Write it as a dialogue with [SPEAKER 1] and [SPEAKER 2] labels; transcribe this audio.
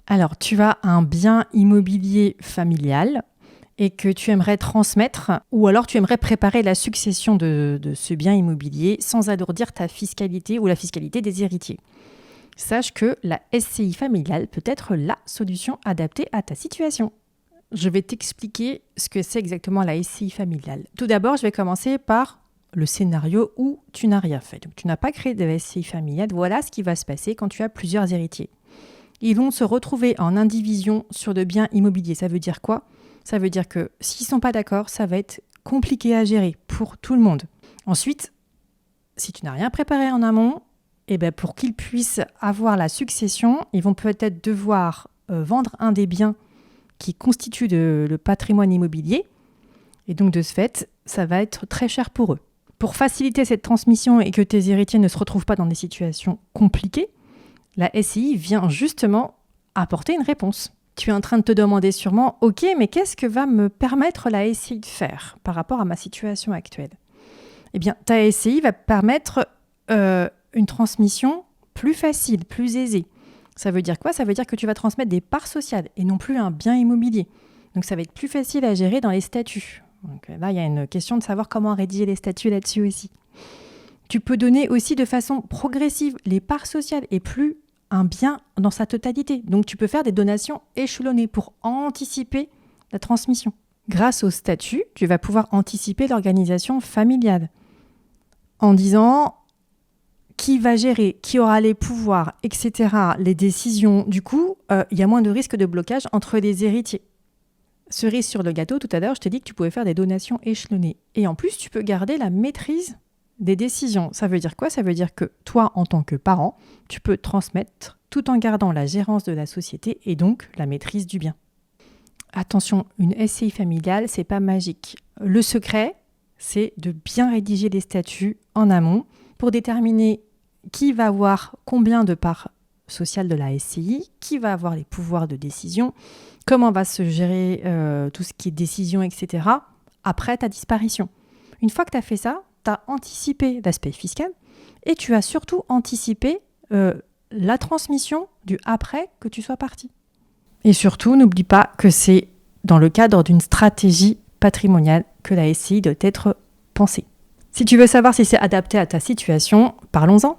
[SPEAKER 1] Alors, tu as un bien immobilier familial et que tu aimerais transmettre, ou alors tu aimerais préparer la succession de ce bien immobilier sans alourdir ta fiscalité ou la fiscalité des héritiers. Sache que la SCI familiale peut être la solution adaptée à ta situation. Je vais t'expliquer ce que c'est exactement la SCI familiale. Tout d'abord, je vais commencer par le scénario où tu n'as rien fait. Donc, tu n'as pas créé de SCI familiale. Voilà ce qui va se passer quand tu as plusieurs héritiers. Ils vont se retrouver en indivision sur le bien immobilier. Ça veut dire quoi ? Ça veut dire que s'ils ne sont pas d'accord, ça va être compliqué à gérer pour tout le monde. Ensuite, si tu n'as rien préparé en amont, pour qu'ils puissent avoir la succession, ils vont peut-être devoir vendre un des biens qui constituent le patrimoine immobilier. Et donc, de ce fait, ça va être très cher pour eux. Pour faciliter cette transmission et que tes héritiers ne se retrouvent pas dans des situations compliquées, la SCI vient justement apporter une réponse. Tu es en train de te demander sûrement, ok, mais qu'est-ce que va me permettre la SCI de faire par rapport à ma situation actuelle ? Eh bien, ta SCI va permettre une transmission plus facile, plus aisée. Ça veut dire quoi ? Ça veut dire que tu vas transmettre des parts sociales et non plus un bien immobilier. Donc, ça va être plus facile à gérer dans les statuts. Donc là, il y a une question de savoir comment rédiger les statuts là-dessus aussi. Tu peux donner aussi de façon progressive les parts sociales et plus un bien dans sa totalité. Donc, tu peux faire des donations échelonnées pour anticiper la transmission. Grâce au statut, tu vas pouvoir anticiper l'organisation familiale en disant qui va gérer, qui aura les pouvoirs, etc., les décisions. Du coup, il y a moins de risque de blocage entre les héritiers. Cerise sur le gâteau, tout à l'heure, je t'ai dit que tu pouvais faire des donations échelonnées. Et en plus, tu peux garder la maîtrise des décisions. Ça veut dire quoi ? Ça veut dire que toi, en tant que parent, tu peux transmettre tout en gardant la gérance de la société et donc la maîtrise du bien. Attention, une SCI familiale, c'est pas magique. Le secret, c'est de bien rédiger les statuts en amont pour déterminer qui va avoir combien de parts sociales de la SCI, qui va avoir les pouvoirs de décision, comment va se gérer tout ce qui est décision, etc. après ta disparition. Une fois que tu as fait ça, tu as anticipé l'aspect fiscal et tu as surtout anticipé la transmission du après que tu sois parti. Et surtout, n'oublie pas que c'est dans le cadre d'une stratégie patrimoniale que la SCI doit être pensée. Si tu veux savoir si c'est adapté à ta situation, parlons-en.